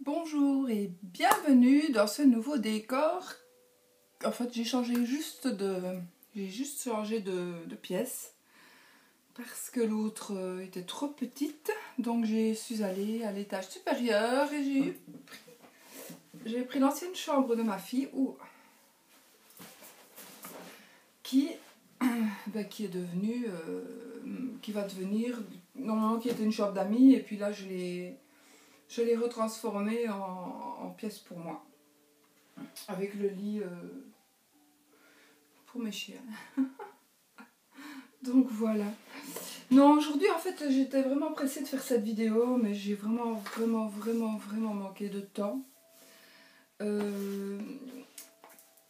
Bonjour et bienvenue dans ce nouveau décor. En fait, j'ai juste changé de pièce parce que l'autre était trop petite. Donc je suis allée à l'étage supérieur et j'ai pris l'ancienne chambre de ma fille qui est devenue qui va devenir normalement qui était une chambre d'amis, et puis là je l'ai retransformée en pièce pour moi, avec le lit pour mes chiens. Donc voilà. Non, aujourd'hui en fait j'étais vraiment pressée de faire cette vidéo, mais j'ai vraiment manqué de temps.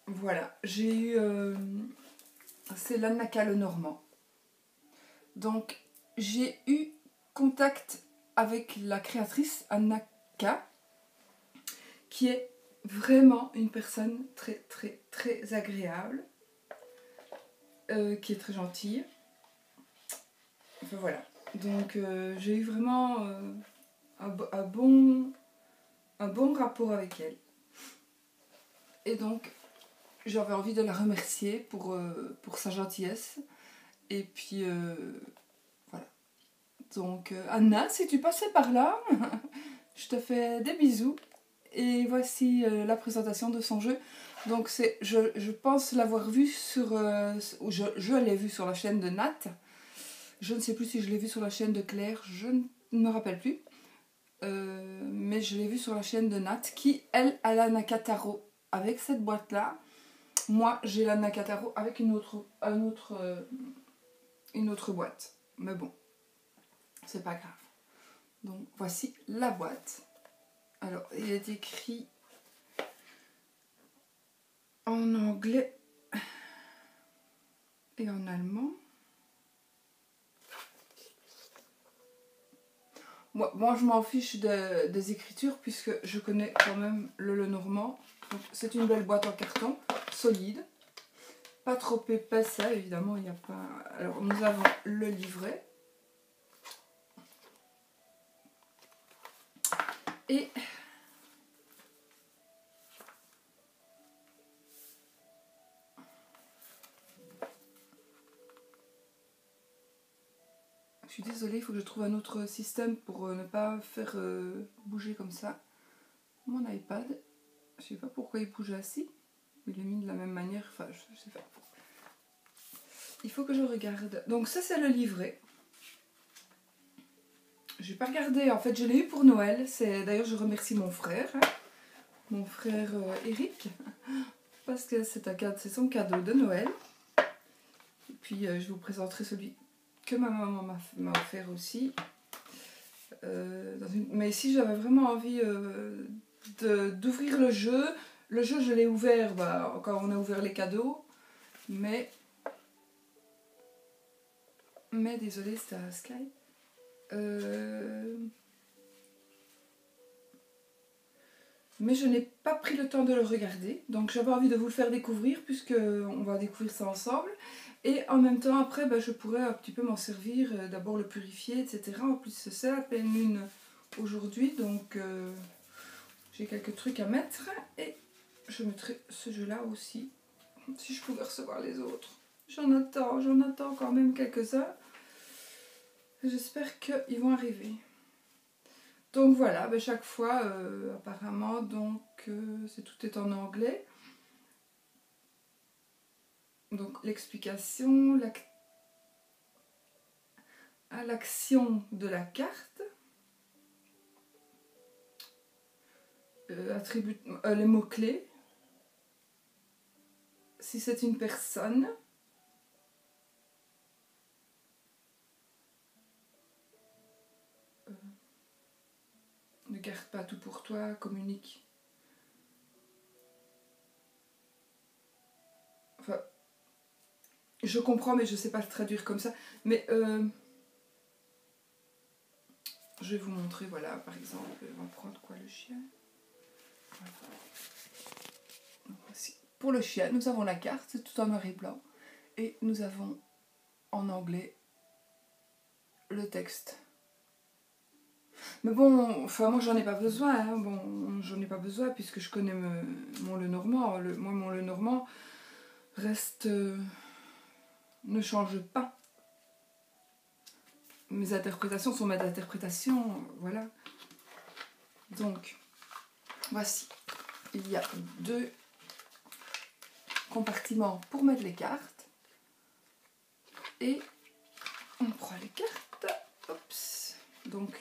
Voilà, j'ai eu... c'est l'Annaka le Normand. Donc j'ai eu contact avec la créatrice Annaka, qui est vraiment une personne très agréable, qui est très gentille. Enfin voilà, donc j'ai eu vraiment un bon rapport avec elle. Et donc j'avais envie de la remercier pour sa gentillesse. Et puis voilà. Donc Anna, si tu passais par là, je te fais des bisous. Et voici la présentation de son jeu. Donc je pense l'avoir vu sur... je l'ai vu sur la chaîne de Nat. Je ne sais plus si je l'ai vu sur la chaîne de Claire, je ne me rappelle plus. Mais je l'ai vu sur la chaîne de Nat, qui, elle, a la Nakataro avec cette boîte-là. Moi, j'ai la Nakataro avec une autre boîte. Mais bon, c'est pas grave. Donc, voici la boîte. Alors, il est écrit en anglais et en allemand. Moi je m'en fiche des écritures, puisque je connais quand même le normand. C'est une belle boîte en carton, solide. Pas trop épaisse, ça, évidemment, il n'y a pas... Alors, nous avons le livret. Et... je suis désolée, il faut que je trouve un autre système pour ne pas faire bouger comme ça mon iPad. Je sais pas pourquoi il bouge ainsi. Il est mis de la même manière, enfin je sais pas. Il faut que je regarde. Donc ça, c'est le livret. J'ai pas regardé, en fait je l'ai eu pour Noël. D'ailleurs je remercie mon frère. Mon frère Eric. Parce que c'est son cadeau de Noël. Et puis je vous présenterai celui que ma maman m'a offert aussi. Mais ici j'avais vraiment envie d'ouvrir le jeu. Le jeu, je l'ai ouvert quand on a ouvert les cadeaux. Mais désolé, c'était à Sky. Mais je n'ai pas pris le temps de le regarder. Donc j'avais envie de vous le faire découvrir, puisqu'on va découvrir ça ensemble. Et en même temps, après, je pourrais un petit peu m'en servir, d'abord le purifier, etc. En plus, c'est la pleine lune aujourd'hui, donc j'ai quelques trucs à mettre. Et je mettrai ce jeu-là aussi, si je pouvais recevoir les autres. J'en attends quand même quelques-uns. J'espère qu'ils vont arriver. Donc voilà, chaque fois, apparemment, donc tout est en anglais. Donc l'explication, l'action de la carte, les mots-clés, si c'est une personne, ne garde pas tout pour toi, communique. Enfin, je comprends, mais je ne sais pas le traduire comme ça. Mais je vais vous montrer, voilà, par exemple, on va prendre quoi, le chien. Voilà. Donc, voici. Pour le chien, nous avons la carte, c'est tout en noir et blanc. Et nous avons en anglais le texte. Mais bon, enfin moi j'en ai pas besoin, hein. Bon, j'en ai pas besoin puisque je connais mon Lenormand. Moi mon Lenormand reste... ne change pas. Mes interprétations sont mes interprétations, voilà. Donc, voici. Il y a 2 compartiments pour mettre les cartes. Et on prend les cartes. Oups. Donc,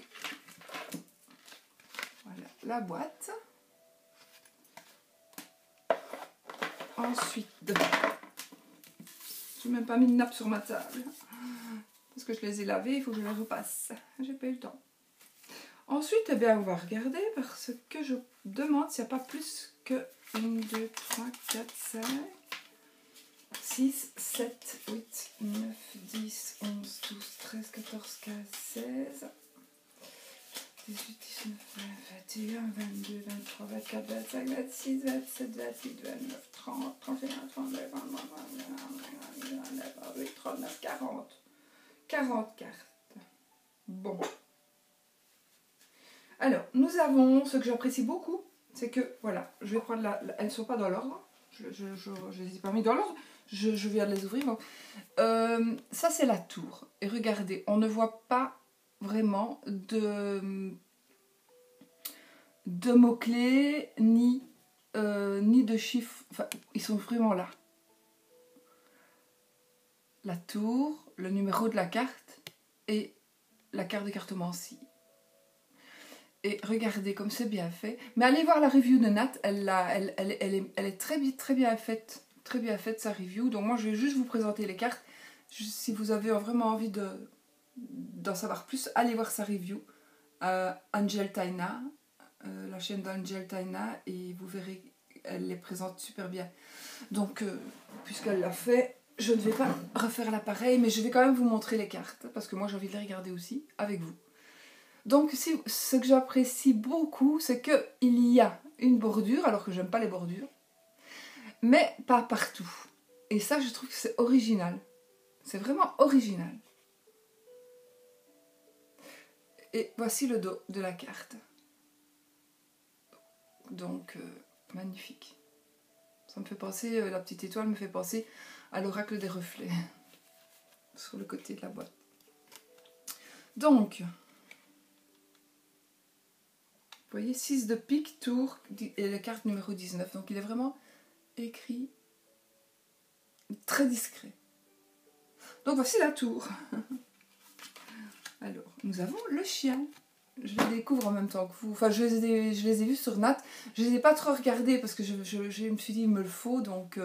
voilà la boîte. Ensuite, je n'ai même pas mis de nappe sur ma table. Parce que je les ai lavées, il faut que je les repasse. J'ai pas eu le temps. Ensuite, eh bien, on va regarder parce que je demande s'il n'y a pas plus que 1, 2, 3, 4, 5, 6, 7, 8, 9, 10, 11, 12, 13, 14, 15, 16, 18, 19, 20, 21, 22, 23, 24, 25, 26, 27, 28, 29, 30, 31, 32, 33, 34, 39, 40. 40 cartes. Bon. Alors, nous avons, ce que j'apprécie beaucoup, c'est que, voilà, je vais prendre elles ne sont pas dans l'ordre. Je les ai pas mis dans l'ordre. Je viens de les ouvrir. Donc. Ça, c'est la tour. Et regardez, on ne voit pas vraiment de mots-clés ni de chiffres. Enfin, ils sont vraiment là. La tour, le numéro de la carte et la carte de cartomancie. Et regardez comme c'est bien fait. Mais allez voir la review de Nat, elle est très bien faite. Très bien faite sa review. Donc moi je vais juste vous présenter les cartes. Si vous avez vraiment envie d'en savoir plus, allez voir sa review. Angel Taina, la chaîne d'Angel Taina, et vous verrez, elle les présente super bien. Donc puisqu'elle l'a fait, je ne vais pas refaire l'appareil, mais je vais quand même vous montrer les cartes. Parce que moi j'ai envie de les regarder aussi avec vous. Donc, ce que j'apprécie beaucoup, c'est qu'il y a une bordure, alors que j'aime pas les bordures, mais pas partout. Et ça, je trouve que c'est original. C'est vraiment original. Et voici le dos de la carte. Donc, magnifique. Ça me fait penser, la petite étoile me fait penser à l'oracle des reflets, sur le côté de la boîte. Donc... Vous voyez, 6 de pique, tour et la carte numéro 19. Donc il est vraiment écrit très discret. Donc voici la tour. Alors, nous avons le chien. Je les découvre en même temps que vous. Enfin, je les ai vus sur Nat. Je les ai pas trop regardés parce que je me suis dit, il me le faut. Donc,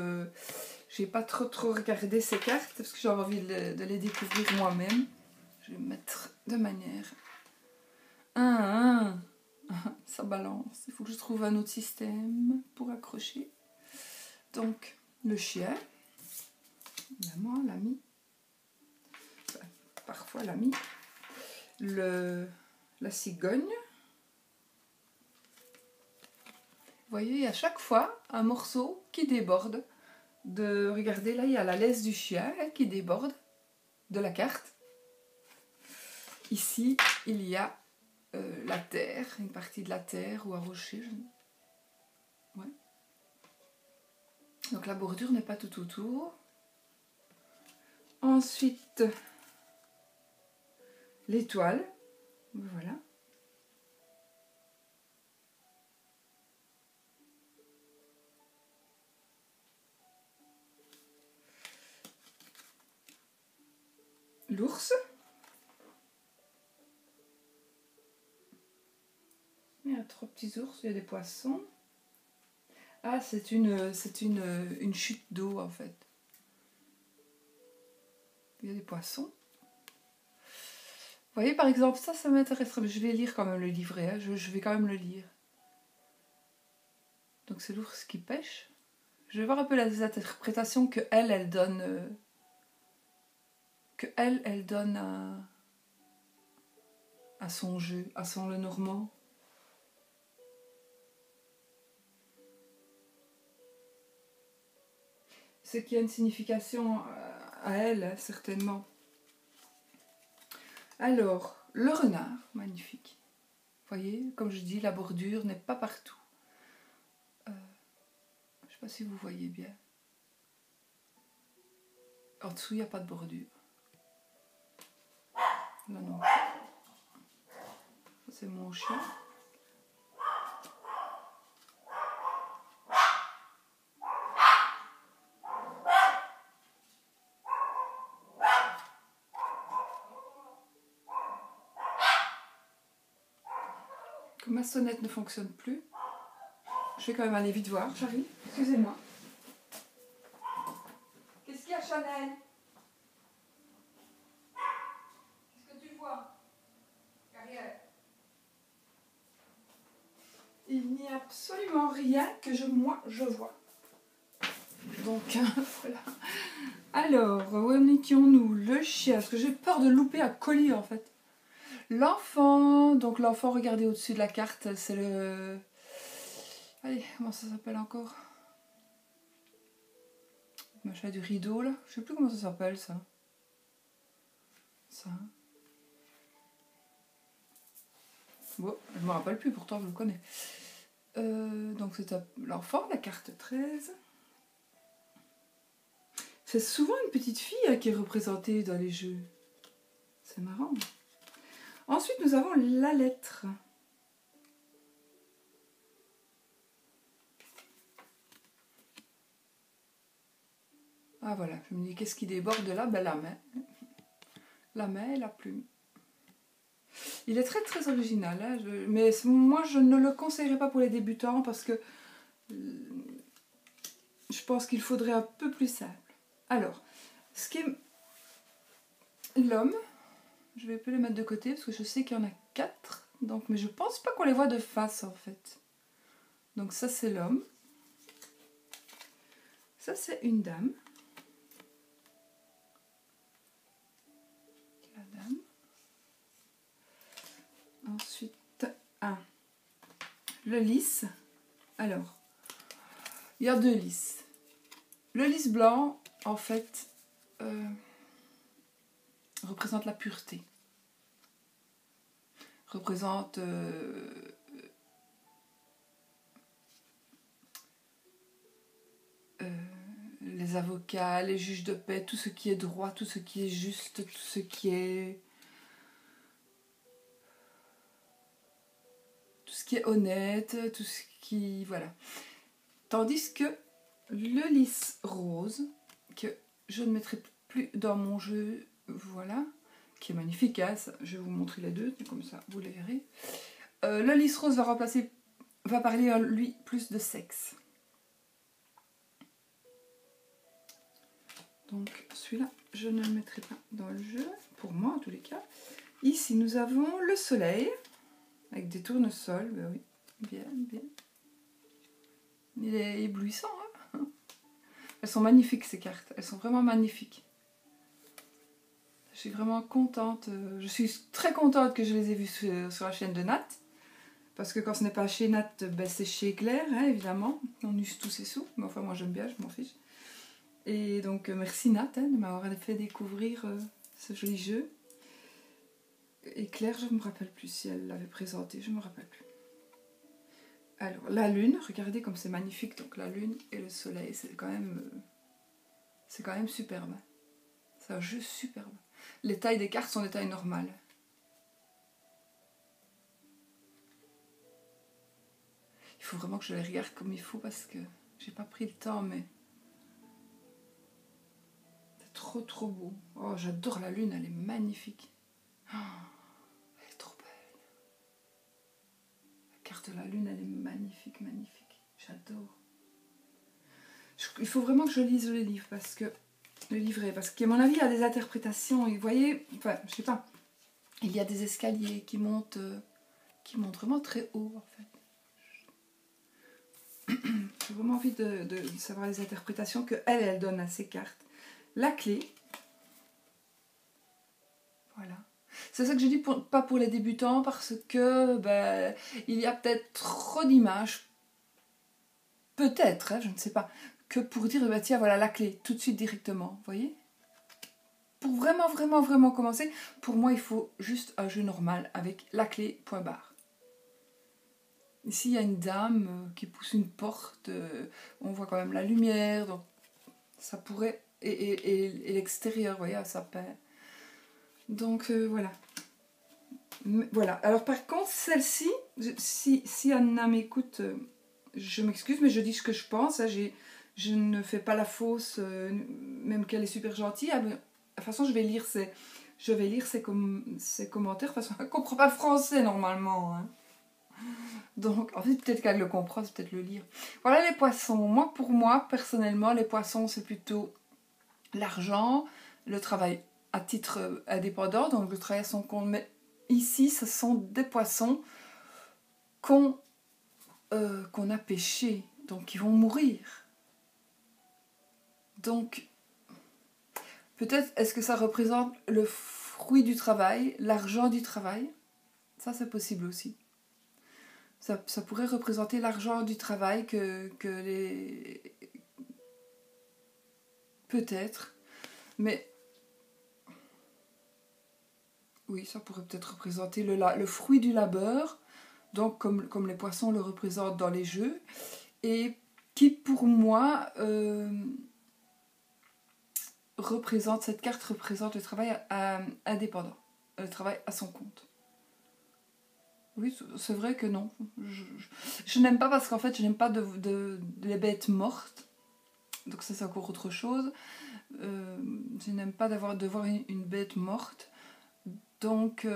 j'ai pas trop regardé ces cartes parce que j'avais envie de les découvrir moi-même. Je vais mettre de manière... Ça balance. Il faut que je trouve un autre système pour accrocher. Donc, le chien. Maman, l'ami. Enfin, parfois l'ami. La cigogne. Vous voyez, il y a chaque fois un morceau qui déborde. Regardez, là, il y a la laisse du chien qui déborde de la carte. Ici, il y a la terre, une partie de la terre ou un rocher. Ouais. Donc la bordure n'est pas tout autour. Ensuite, l'étoile. Voilà. L'ours. Il y a 3 petits ours, il y a des poissons. Ah, c'est une chute d'eau en fait. Il y a des poissons. Vous voyez par exemple, ça m'intéresserait. Je vais lire quand même le livret, hein. Je vais quand même le lire. Donc c'est l'ours qui pêche. Je vais voir un peu les interprétations que elle donne. Elle donne à son jeu, à son Lenormand. Ce qui a une signification à elle, certainement. Alors, le renard, magnifique. voyez, comme je dis, la bordure n'est pas partout. Je ne sais pas si vous voyez bien. En dessous, il n'y a pas de bordure. Là non. Ça, c'est mon chien. Comme ma sonnette ne fonctionne plus, je vais quand même aller vite voir. J'arrive, excusez-moi. Qu'est-ce qu'il y a, Chanel? Qu'est-ce que tu vois? Carrière. Il n'y a absolument rien que moi je vois. Donc voilà. Alors, où en étions-nous? Le chien, parce que j'ai peur de louper un colis en fait. L'enfant, donc l'enfant, regardez au-dessus de la carte, c'est le... Allez, comment ça s'appelle encore? Le machin du rideau là, je sais plus comment ça s'appelle ça. Ça. Bon, je me rappelle plus, pourtant je le connais. Donc c'est l'enfant, la carte 13. C'est souvent une petite fille qui est représentée dans les jeux. C'est marrant. Ensuite, nous avons la lettre. Ah voilà, je me dis qu'est-ce qui déborde là? Ben la main. La main et la plume. Il est très très original, hein, mais moi je ne le conseillerais pas pour les débutants parce que je pense qu'il faudrait un peu plus simple. Alors, ce qui est l'homme, je vais un peu les mettre de côté parce que je sais qu'il y en a 4, donc, mais je pense pas qu'on les voit de face en fait. Donc ça c'est l'homme, ça c'est une dame, la dame. Ensuite, le lys. Alors, il y a 2 lys. Le lys blanc, en fait, représente la pureté. Représente les avocats, les juges de paix, tout ce qui est droit, tout ce qui est juste, tout ce qui est... tout ce qui est honnête, tout ce qui... voilà. Tandis que le lys rose, que je ne mettrai plus dans mon jeu, voilà, qui est magnifique, hein, ça, je vais vous montrer les deux, comme ça vous les verrez. Le lys rose va parler à lui plus de sexe. Donc celui-là, je ne le mettrai pas dans le jeu, pour moi en tous les cas. Ici, nous avons le soleil, avec des tournesols, ben oui, bien, bien. Il est éblouissant, hein. Elles sont magnifiques ces cartes, elles sont vraiment magnifiques. Je suis vraiment contente, je suis très contente que je les ai vues sur la chaîne de Nat. Parce que quand ce n'est pas chez Nat, ben c'est chez Claire, hein, évidemment. On use tous ses sous, mais enfin moi j'aime bien, je m'en fiche. Et donc merci Nat hein, de m'avoir fait découvrir ce joli jeu. Et Claire, je ne me rappelle plus si elle l'avait présenté, je ne me rappelle plus. Alors la lune, regardez comme c'est magnifique, donc la lune et le soleil, c'est quand même superbe. C'est un jeu superbe. Les tailles des cartes sont des tailles normales. Il faut vraiment que je les regarde comme il faut parce que j'ai pas pris le temps, mais c'est trop trop beau. Oh, j'adore la lune, elle est magnifique. Oh, elle est trop belle. La carte de la lune, elle est magnifique, magnifique. J'adore. Il faut vraiment que je lise le livre parce que le livret, parce qu'à mon avis, il y a des interprétations. Et vous voyez, enfin, je sais pas, il y a des escaliers qui montent vraiment très haut en fait. J'ai vraiment envie de savoir les interprétations que elle donne à ces cartes. La clé. Voilà. C'est ça que je dis, pas pour les débutants, parce que ben, il y a peut-être trop d'images. Peut-être, hein, je ne sais pas. Que pour dire, ben, tiens, voilà la clé, tout de suite directement. Vous voyez? Pour vraiment commencer, pour moi, il faut juste un jeu normal avec la clé, point barre. Ici, il y a une dame qui pousse une porte. On voit quand même la lumière. Donc, ça pourrait... Et l'extérieur, vous voyez, à sapin. Donc, voilà. Voilà. Alors, par contre, celle-ci, si Anna m'écoute, je m'excuse, mais je dis ce que je pense. Hein, je ne fais pas la fausse, même qu'elle est super gentille. De toute façon, je vais lire ses commentaires. De toute façon, elle ne comprend pas le français, normalement. Hein. Donc, en fait, peut-être qu'elle le comprend, c'est peut-être le lire. Voilà les poissons. Moi, pour moi, personnellement, les poissons, c'est plutôt l'argent, le travail à titre indépendant, donc le travail à son compte. Mais ici, ce sont des poissons qu'on a pêchés, donc qui vont mourir. Donc, peut-être, est-ce que ça représente le fruit du travail, l'argent du travail? Ça, c'est possible aussi. Ça pourrait représenter l'argent du travail que les... Peut-être. Mais... Oui, ça pourrait peut-être représenter le fruit du labeur. Donc, comme les poissons le représentent dans les jeux. Et qui, pour moi... cette carte représente le travail indépendant. Le travail à son compte. Oui, c'est vrai que non. Je n'aime pas parce qu'en fait, je n'aime pas les bêtes mortes. Donc ça, c'est encore autre chose. Je n'aime pas de voir une bête morte. Donc,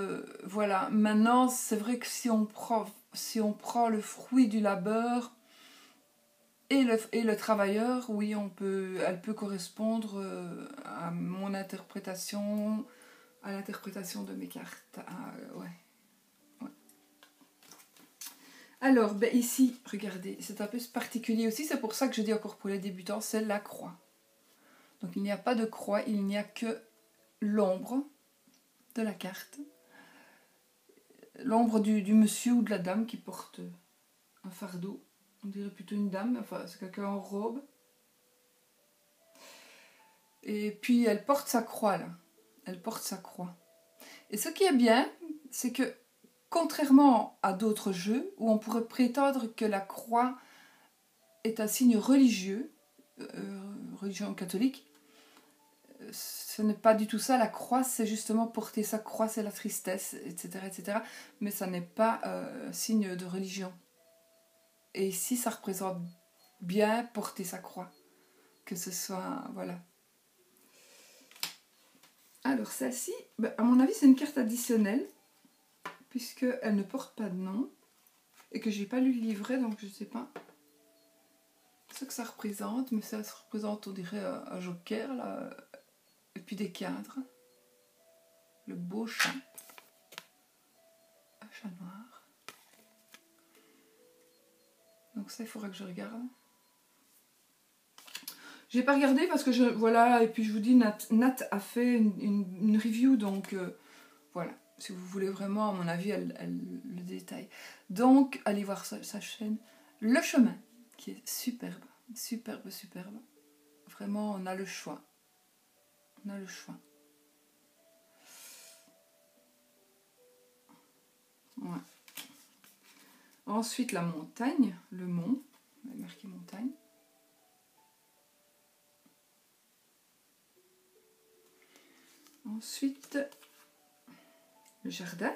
voilà. Maintenant, c'est vrai que si on prend le fruit du labeur et le travailleur, oui, elle peut correspondre à mon interprétation, à l'interprétation de mes cartes. Ouais. Alors, ben ici, regardez, c'est un peu particulier aussi, c'est pour ça que je dis encore pour les débutants, c'est la croix. Donc il n'y a pas de croix, il n'y a que l'ombre de la carte. L'ombre du monsieur ou de la dame qui porte un fardeau. On dirait plutôt une dame, enfin c'est quelqu'un en robe. Et puis elle porte sa croix là. Elle porte sa croix. Et ce qui est bien, c'est que contrairement à d'autres jeux où on pourrait prétendre que la croix est un signe religieux, religion catholique, ce n'est pas du tout ça. La croix, c'est justement porter sa croix, c'est la tristesse, etc., etc. Mais ça n'est pas signe de religion. Et ici, ça représente bien porter sa croix. Que ce soit... Voilà. Alors, celle-ci, ben, à mon avis, c'est une carte additionnelle, puisqu'elle ne porte pas de nom, et que j'ai pas lu le livret, donc je ne sais pas ce que ça représente, mais ça représente, on dirait, un joker, là, et puis des cadres. Le beau chat. Un chat noir. Donc ça, il faudra que je regarde. J'ai pas regardé parce que voilà, et puis je vous dis, Nat a fait une review, donc voilà. Si vous voulez vraiment, à mon avis, elle le détaille. Donc, allez voir sa chaîne. Le chemin, qui est superbe. Superbe, superbe. Vraiment, on a le choix. On a le choix. Ouais. Ensuite, la montagne, le mont. On va marquer montagne. Ensuite, le jardin.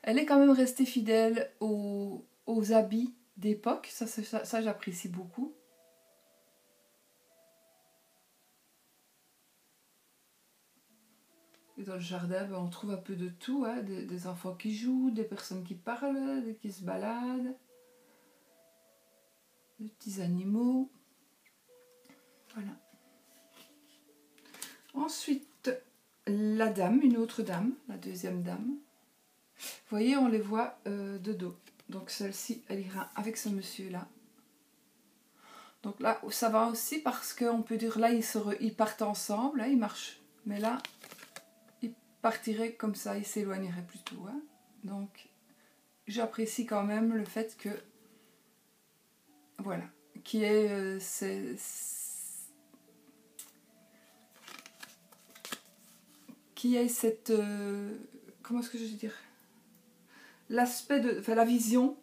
Elle est quand même restée fidèle aux habits d'époque. Ça j'apprécie beaucoup. Et dans le jardin, ben, on trouve un peu de tout. Hein, des enfants qui jouent, des personnes qui parlent, qui se baladent. Des petits animaux. Voilà. Ensuite, la dame, une autre dame, la deuxième dame. Vous voyez, on les voit de dos. Donc celle-ci, elle ira avec ce monsieur-là. Donc là, ça va aussi parce qu'on peut dire, là, ils partent ensemble, là, ils marchent. Mais là, ils partiraient comme ça, ils s'éloigneraient plutôt. Hein. Donc, j'apprécie quand même le fait que, voilà, qui est cette comment est-ce que je vais dire, l'aspect de, enfin la vision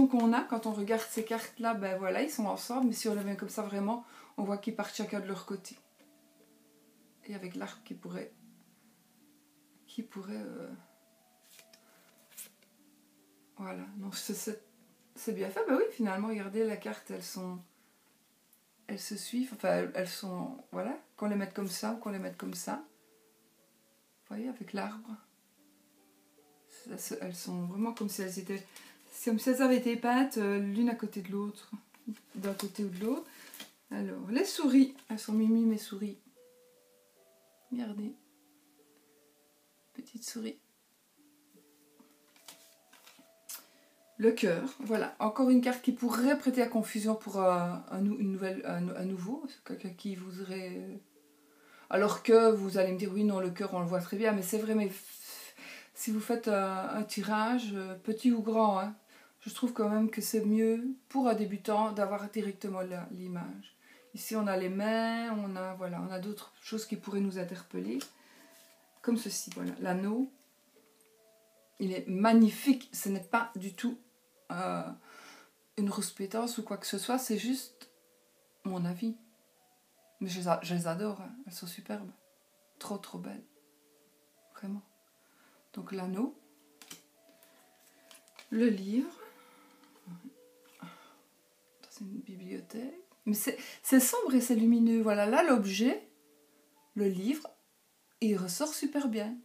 qu'on a quand on regarde ces cartes là, ben voilà, ils sont ensemble, mais si on les met comme ça vraiment, on voit qu'ils partent chacun de leur côté. Et avec l'arbre qui pourrait voilà, donc c'est bien fait. Bah oui, finalement, regardez, la carte, elles se suivent, enfin elles sont, voilà, qu'on les mette comme ça ou qu'on les mette comme ça. Vous voyez, avec l'arbre. Elles sont vraiment comme si elles avaient été peintes l'une à côté de l'autre, d'un côté ou de l'autre. Alors, les souris, elles sont mimi mes souris. Regardez, petite souris. Le cœur, voilà, encore une carte qui pourrait prêter à confusion pour un nouveau, quelqu'un qui voudrait... Alors que vous allez me dire, oui, non, le cœur, on le voit très bien, mais c'est vrai, mais si vous faites un tirage, petit ou grand, hein, je trouve quand même que c'est mieux pour un débutant d'avoir directement l'image. Ici, on a les mains, on a d'autres choses qui pourraient nous interpeller, comme ceci, voilà, l'anneau. Il est magnifique, ce n'est pas du tout une rouspétance ou quoi que ce soit, c'est juste mon avis. Mais je les adore, hein. Elles sont superbes, trop trop belles, vraiment. Donc l'anneau, le livre, c'est une bibliothèque, mais c'est sombre et c'est lumineux, voilà, là l'objet, le livre, il ressort super bien.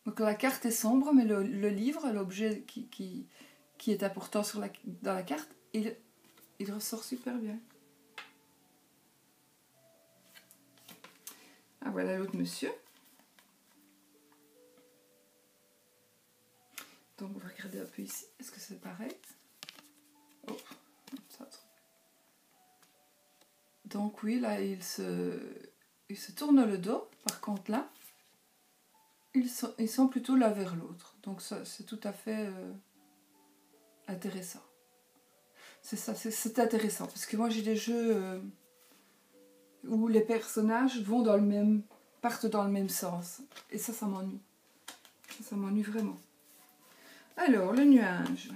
Donc la carte est sombre, mais le livre, l'objet qui est important dans la carte, il ressort super bien. Ah voilà l'autre monsieur. Donc on va regarder un peu ici. Est-ce que c'est pareil? Oh, ça. Donc oui, là il se tourne le dos. Par contre là, ils sont plutôt l'un vers l'autre. Donc ça c'est tout à fait intéressant. C'est ça, c'est intéressant. Parce que moi j'ai des jeux où les personnages partent dans le même sens. Et ça m'ennuie. Ça m'ennuie vraiment. Alors, le nuage.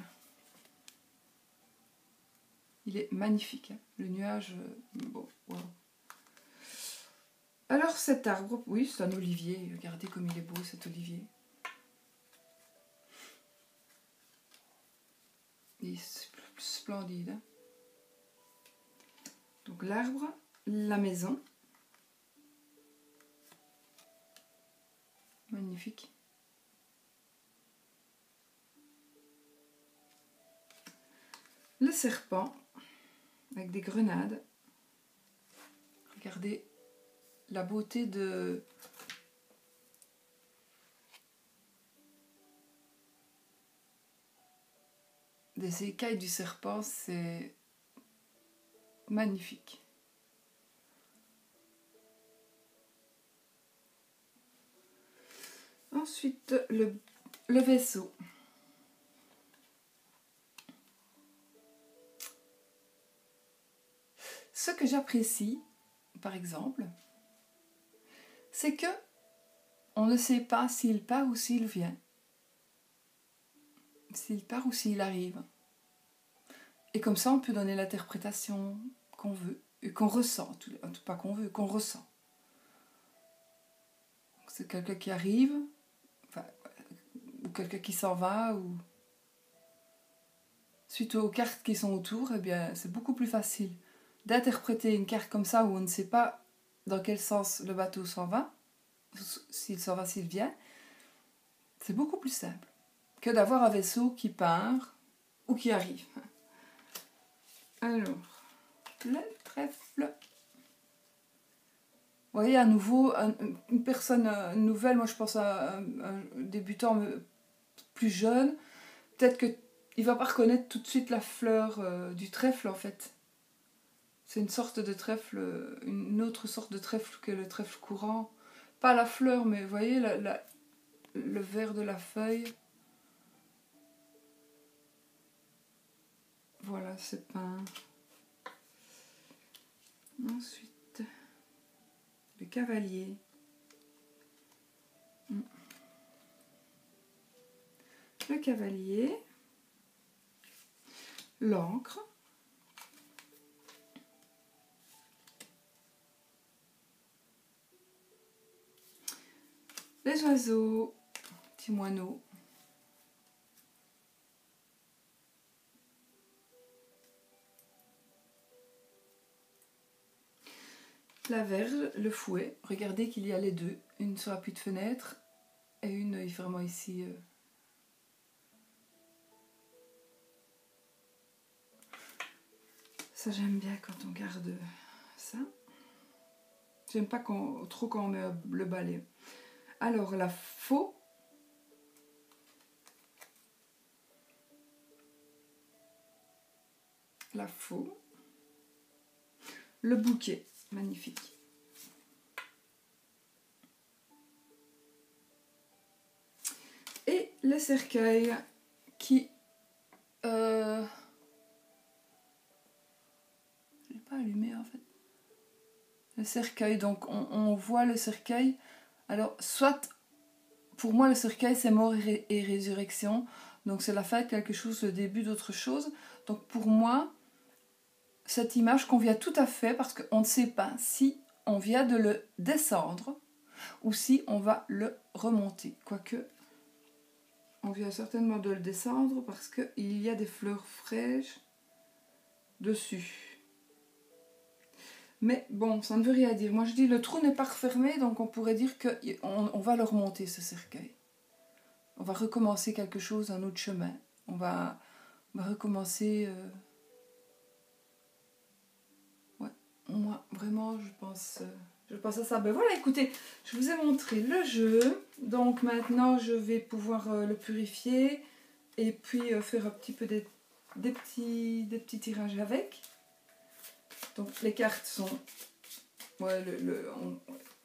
Il est magnifique, hein. Le nuage, bon, wow. Alors, cet arbre, oui, c'est un olivier. Regardez comme il est beau, cet olivier. Il est splendide, hein. Donc, l'arbre, la maison. Magnifique. Le serpent, avec des grenades. Regardez la beauté des écailles du serpent, c'est magnifique. Ensuite, le vaisseau. Ce que j'apprécie, par exemple, c'est que on ne sait pas s'il part ou s'il vient. S'il part ou s'il arrive. Et comme ça, on peut donner l'interprétation qu'on veut et qu'on ressent. Pas qu'on veut, qu'on ressent. C'est quelqu'un qui arrive, enfin, ou quelqu'un qui s'en va, ou... Suite aux cartes qui sont autour, eh bien, c'est beaucoup plus facile d'interpréter une carte comme ça où on ne sait pas dans quel sens le bateau s'en va, s'il s'en va, s'il vient. C'est beaucoup plus simple que d'avoir un vaisseau qui part ou qui arrive. Alors, le trèfle. Vous voyez, à nouveau, une personne nouvelle, moi je pense à un débutant plus jeune, peut-être qu'il ne va pas reconnaître tout de suite la fleur du trèfle en fait. C'est une sorte de trèfle, une autre sorte de trèfle que le trèfle courant. Pas la fleur, mais vous voyez le vert de la feuille. Voilà, c'est peint. Ensuite, le cavalier. le cavalier, l'encre, les oiseaux, petits moineaux, la verge, le fouet. Regardez qu'il y a les deux, une sur l'appui de fenêtre et une vraiment ici. Ça j'aime bien quand on garde ça. J'aime pas trop quand on met le balai. Alors la faux. La faux. Le bouquet, magnifique. Et le cercueil qui... je l'ai pas allumé en fait. Le cercueil, donc on voit le cercueil. Alors, soit, pour moi le cercueil c'est mort et résurrection. Donc c'est la fin de quelque chose, le début d'autre chose. Donc pour moi, cette image convient tout à fait parce qu'on ne sait pas si on vient de le descendre ou si on va le remonter. Quoique, on vient certainement de le descendre parce qu'il y a des fleurs fraîches dessus. Mais bon, ça ne veut rien dire. Moi je dis le trou n'est pas refermé, donc on pourrait dire qu'on va le remonter ce cercueil. On va recommencer quelque chose, un autre chemin. On va recommencer... Ouais, moi vraiment je pense à ça. Ben voilà, écoutez, je vous ai montré le jeu. Donc maintenant je vais pouvoir le purifier et puis faire un petit peu des petits tirages avec. Donc les cartes sont... Ouais, on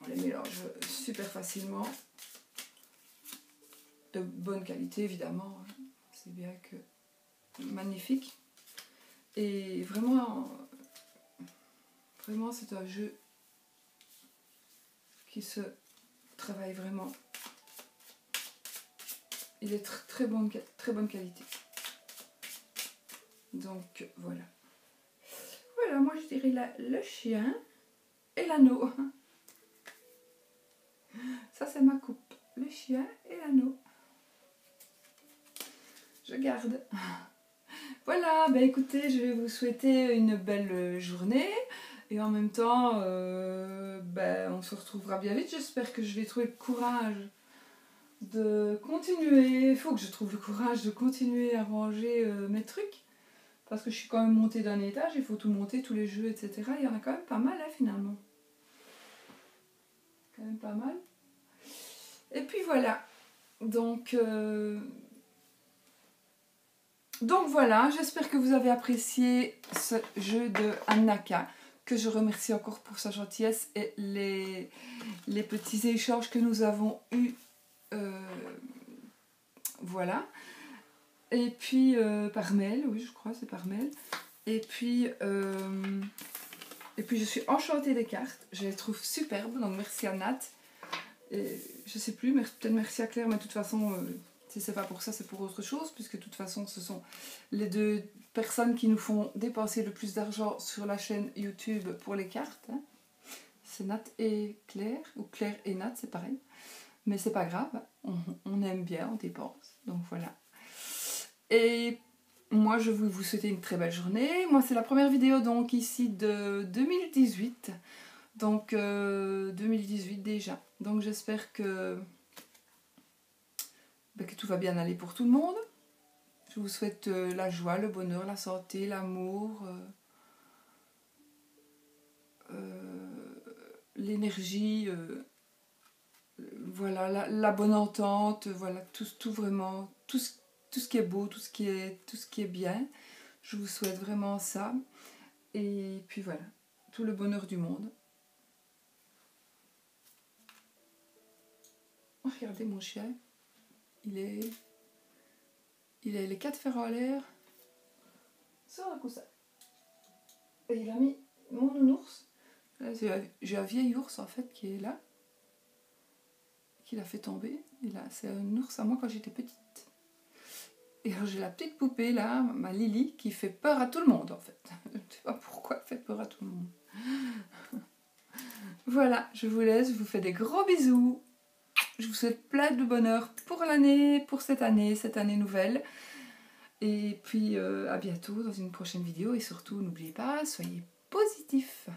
les mélange super facilement. De bonne qualité évidemment. C'est bien que... Magnifique. Et vraiment c'est un jeu qui se travaille vraiment. Il est très bonne qualité. Donc voilà. Voilà, moi je dirais le chien et l'anneau. Ça c'est ma coupe. Le chien et l'anneau. Je garde. Voilà, ben écoutez, je vais vous souhaiter une belle journée. Et en même temps, on se retrouvera bien vite. J'espère que je vais trouver le courage de continuer. Il faut que je trouve le courage de continuer à ranger mes trucs. Parce que je suis quand même montée d'un étage, il faut tout monter, tous les jeux, etc. Il y en a quand même pas mal, hein, finalement. Quand même pas mal. Et puis voilà. Donc voilà, j'espère que vous avez apprécié ce jeu de Annaka, que je remercie encore pour sa gentillesse et les petits échanges que nous avons eus. Voilà. Et puis par mail, oui je crois c'est par mail. Et puis je suis enchantée des cartes, je les trouve superbes, donc merci à Nat. Et je sais plus, peut-être merci à Claire, mais de toute façon, si c'est pas pour ça, c'est pour autre chose, puisque de toute façon ce sont les deux personnes qui nous font dépenser le plus d'argent sur la chaîne YouTube pour les cartes. Hein. C'est Nat et Claire, ou Claire et Nat, c'est pareil. Mais c'est pas grave, on aime bien, on dépense, donc voilà. Et moi je vais vous souhaiter une très belle journée. Moi c'est la première vidéo donc ici de 2018. Donc 2018 déjà. Donc j'espère que tout va bien aller pour tout le monde. Je vous souhaite la joie, le bonheur, la santé, l'amour, l'énergie, voilà, la bonne entente, voilà, tout vraiment, tout ce qui est beau, tout ce qui est bien. Je vous souhaite vraiment ça. Et puis voilà, tout le bonheur du monde. Oh, regardez mon chien. Il a les 4 fers en l'air. Sur un coussin. Et il a mis mon nounours. J'ai un vieil ours en fait qui est là. Qui l'a fait tomber. C'est un ours à moi quand j'étais petite. Et alors j'ai la petite poupée là, ma Lily, qui fait peur à tout le monde en fait. Je ne sais pas pourquoi elle fait peur à tout le monde. Voilà, je vous laisse, je vous fais des gros bisous. Je vous souhaite plein de bonheur pour l'année, pour cette année nouvelle. Et puis à bientôt dans une prochaine vidéo. Et surtout, n'oubliez pas, soyez positifs.